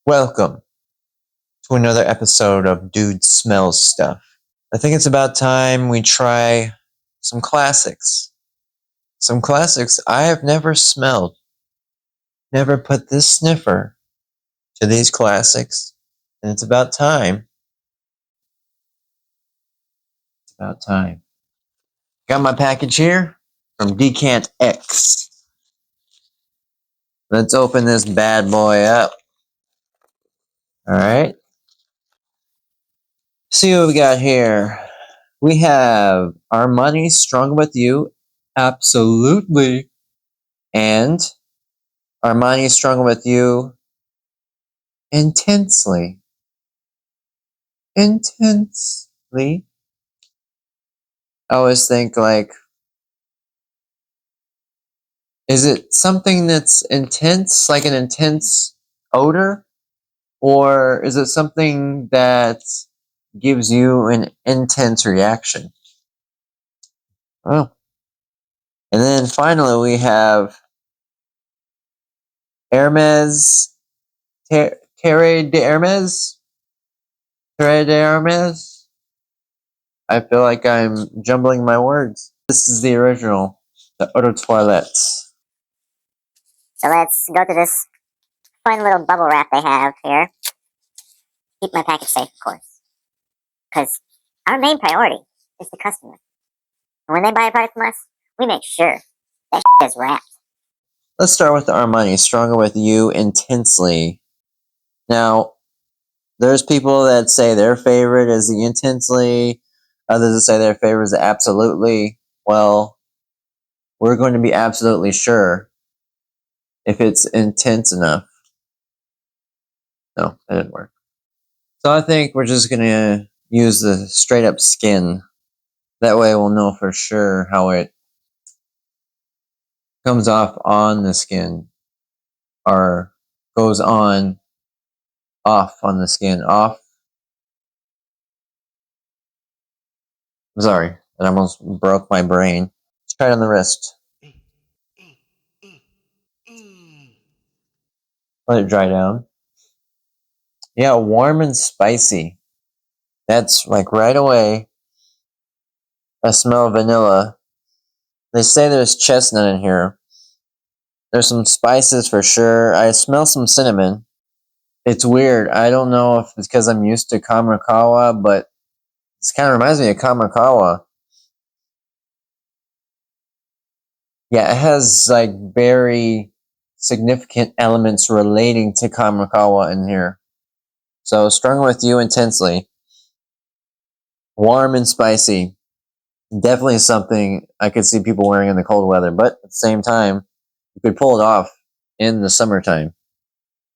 Welcome to another episode of Dude Smells Stuff. I think it's about time we try some classics. Some classics I have never smelled. Never put this sniffer to these classics. And it's about time. It's about time. Got my package here from Decant X. Let's open this bad boy up. Alright. See what we got here. We have Armani Strong With You. Absolutely. And Armani Strong With You. Intensely. Intensely. I always think, like, is it something that's intense, like an intense odor? Or is it something that gives you an intense reaction? Oh. And then finally we have Hermes, Terre de Hermes? Terre de Hermes? I feel like I'm jumbling my words. This is the original, the Eau de Toilettes. So let's go to this fun little bubble wrap they have here. Keep my package safe, of course. Because our main priority is the customer. And when they buy a product from us, we make sure that is wrapped. Let's start with the Armani, Stronger With You Intensely. Now, there's people that say their favorite is the Intensely, others that say their favorite is the Absolutely. Well, we're going to be absolutely sure if it's intense enough. No, that didn't work. So I think we're just going to use the straight up skin. That way we'll know for sure how it comes off on the skin or goes on off on the skin. Off. I'm sorry, that almost broke my brain. Let's try it on the wrist. Let it dry down. Yeah, warm and spicy. That's like right away. I smell vanilla. They say there's chestnut in here. There's some spices for sure. I smell some cinnamon. It's weird. I don't know if it's because I'm used to Kamarakawa, but this kind of reminds me of Kamarakawa. Yeah, it has like very significant elements relating to Kamarakawa in here. So, Strong With You Intensely. Warm and spicy. Definitely something I could see people wearing in the cold weather, but at the same time, you could pull it off in the summertime.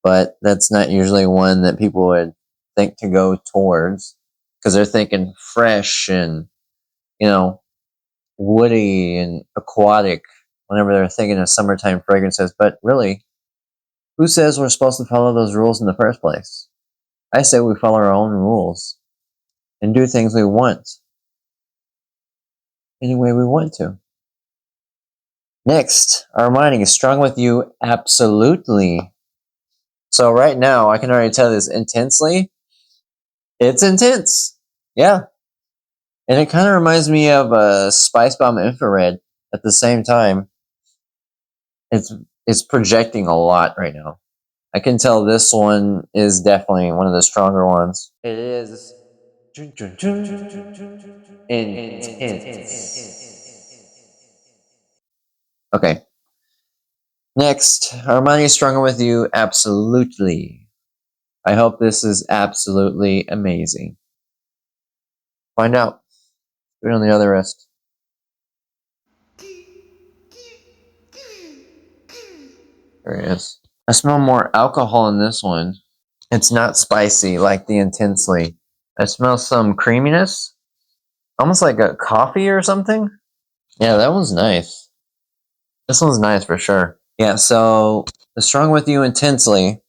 But that's not usually one that people would think to go towards because they're thinking fresh and, woody and aquatic whenever they're thinking of summertime fragrances. But really, who says we're supposed to follow those rules in the first place? I say we follow our own rules and do things we want any way we want to. Next, Armani is Strong With You Absolutely. So right now, I can already tell this intensely. It's intense. Yeah. And it kind of reminds me of a Spice Bomb Infrared at the same time. It's projecting a lot right now. I can tell this one is definitely one of the stronger ones. It is intense. Okay. Next, Armani Stronger With You Absolutely. I hope this is absolutely amazing. Find out. Put it on the other wrist. There it is. I smell more alcohol in this one. It's not spicy like the Intensely. I smell some creaminess. Almost like a coffee or something. Yeah, that one's nice. This one's nice for sure. Yeah, so the Strong With You Intensely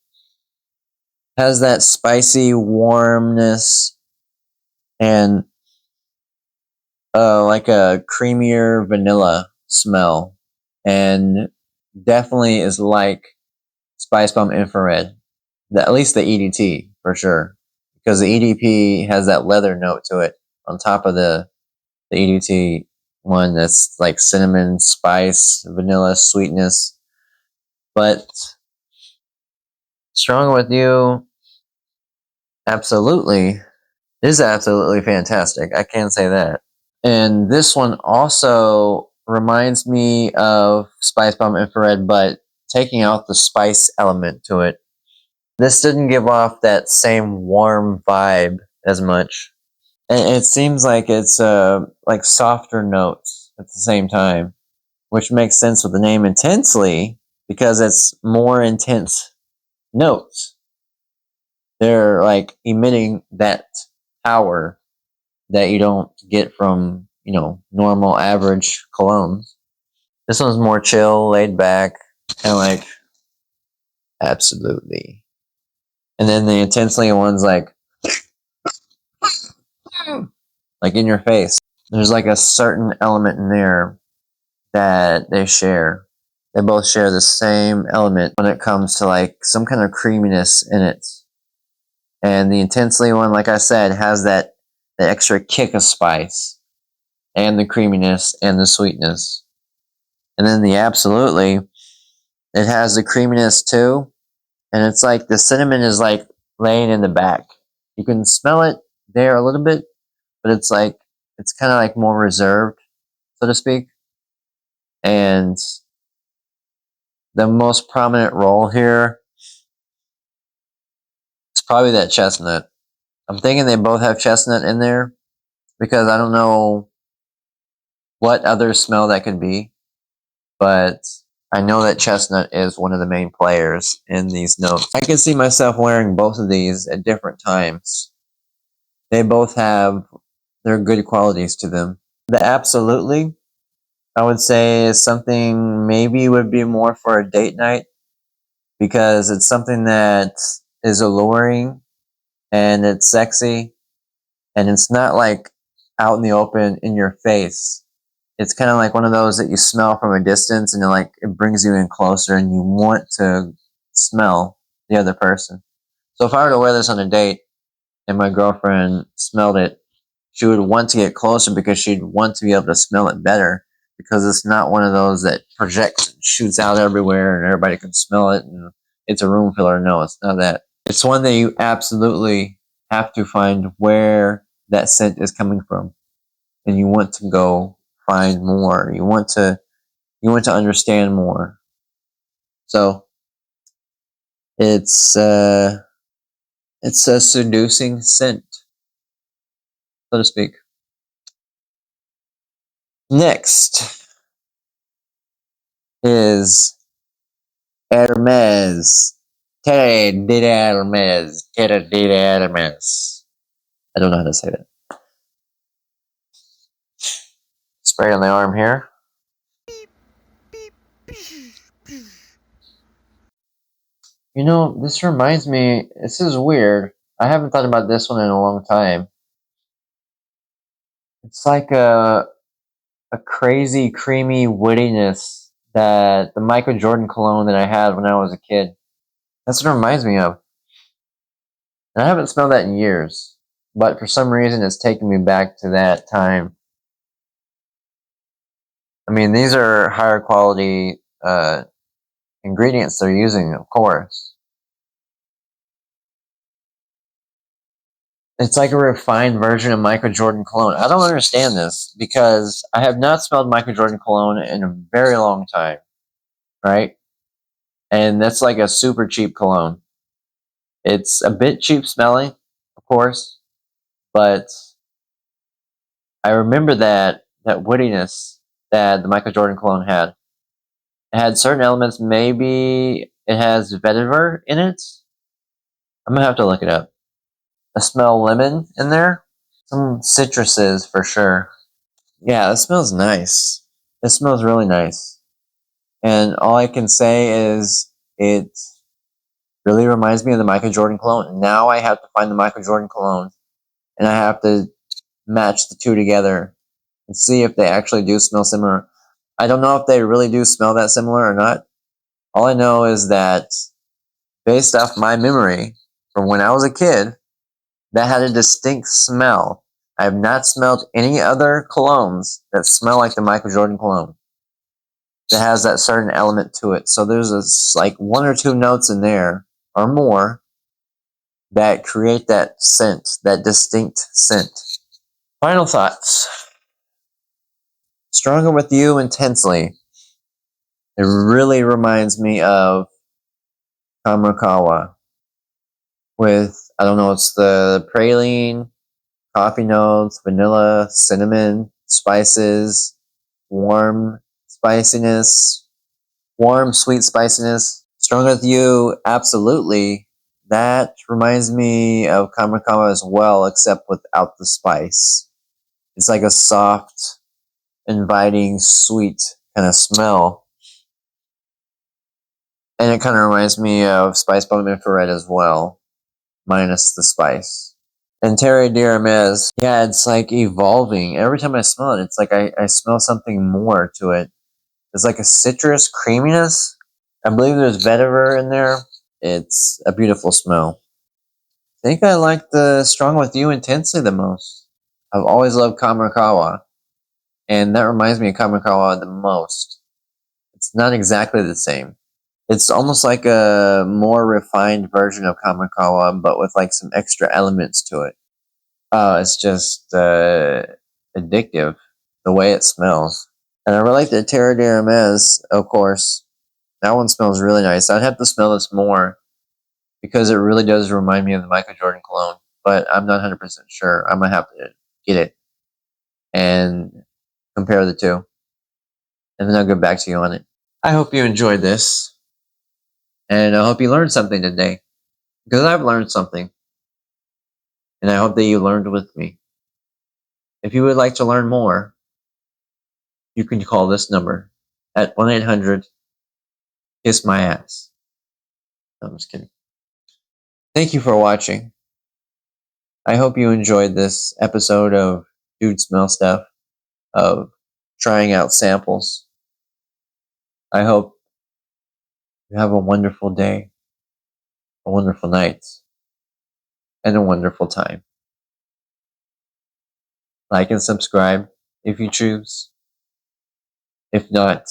has that spicy warmness and like a creamier vanilla smell. And definitely is like Spice Bomb Infrared. At least the EDT for sure, because the EDP has that leather note to it on top of the EDT one that's like cinnamon, spice, vanilla, sweetness. But Strong with You, absolutely, is absolutely fantastic. I can say that. And this one also reminds me of Spice Bomb Infrared, but taking out the spice element to it. This didn't give off that same warm vibe as much. And it seems like it's like softer notes at the same time, which makes sense with the name Intensely because it's more intense notes. They're like emitting that power that you don't get from, normal average colognes. This one's more chill, laid back, kind of like absolutely. And then the Intensely one's like in your face. There's like a certain element in there that they share. They both share the same element when it comes to like some kind of creaminess in it. And the Intensely one, like I said, has that extra kick of spice and the creaminess and the sweetness. And then the Absolutely, it has the creaminess too. And it's like the cinnamon is like laying in the back. You can smell it there a little bit, but it's kind of like more reserved, so to speak. And the most prominent role here is probably that chestnut. I'm thinking they both have chestnut in there because I don't know what other smell that could be, but I know that chestnut is one of the main players in these notes. I can see myself wearing both of these at different times. They both have their good qualities to them. The Absolutely, I would say, is something maybe would be more for a date night because it's something that is alluring and it's sexy and it's not like out in the open in your face. It's kind of like one of those that you smell from a distance and it brings you in closer and you want to smell the other person. So if I were to wear this on a date and my girlfriend smelled it, she would want to get closer because she'd want to be able to smell it better because it's not one of those that projects and shoots out everywhere and everybody can smell it and it's a room filler. No, it's not that. It's one that you absolutely have to find where that scent is coming from, and you want to go find more. You want to understand more. So it's it's a seducing scent, so to speak. Next is Hermes. Terre de Hermes. Terre de Hermes. I don't know how to say that. Spray on the arm here. This reminds me, this is weird. I haven't thought about this one in a long time. It's like a crazy, creamy woodiness that the Michael Jordan cologne that I had when I was a kid. That's what it reminds me of. And I haven't smelled that in years. But for some reason, it's taking me back to that time. I mean, these are higher quality ingredients they're using, of course. It's like a refined version of Michael Jordan cologne. I don't understand this because I have not smelled Michael Jordan cologne in a very long time, right? And that's like a super cheap cologne. It's a bit cheap smelling, of course, but I remember that woodiness that the Michael Jordan cologne had. It had certain elements. Maybe it has vetiver in it. I'm gonna have to look it up. I smell lemon in there. Some citruses for sure. Yeah, it smells nice. It smells really nice. And all I can say is it really reminds me of the Michael Jordan cologne. Now I have to find the Michael Jordan cologne and I have to match the two together and see if they actually do smell similar. I don't know if they really do smell that similar or not. All I know is that based off my memory from when I was a kid, that had a distinct smell. I have not smelled any other colognes that smell like the Michael Jordan cologne that has that certain element to it. So there's like one or two notes in there or more that create that scent, that distinct scent. Final thoughts. Stronger with You intensely. It really reminds me of Kamarakawa with, I don't know, it's the praline, coffee notes, vanilla, cinnamon, spices, warm spiciness, warm, sweet spiciness. Stronger with You, absolutely. That reminds me of Kamarakawa as well, except without the spice. It's like a soft, inviting, sweet kind of smell. And it kind of reminds me of Spice Bomb Infrared as well, minus the spice. And Terre de Hermes, yeah, it's like evolving. Every time I smell it, it's like I smell something more to it. It's like a citrus creaminess. I believe there's vetiver in there. It's a beautiful smell. I think I like the Strong With You intensely the most. I've always loved Kamarakawa, and that reminds me of Kamarakawa the most. It's not exactly the same. It's almost like a more refined version of Kamarakawa, but with like some extra elements to it. It's just addictive, the way it smells. And I really like the Terre de Hermes, of course. That one smells really nice. I'd have to smell this more because it really does remind me of the Michael Jordan cologne, but I'm not 100% sure. I'm going to have to get it and compare the two, and then I'll get back to you on it. I hope you enjoyed this, and I hope you learned something today, because I've learned something, and I hope that you learned with me. If you would like to learn more, you can call this number at 1-800-KISS-MY-ASS. No, I'm just kidding. Thank you for watching. I hope you enjoyed this episode of Dude Smell Stuff, of trying out samples. I hope you have a wonderful day, a wonderful night, and a wonderful time. Like and subscribe if you choose. If not,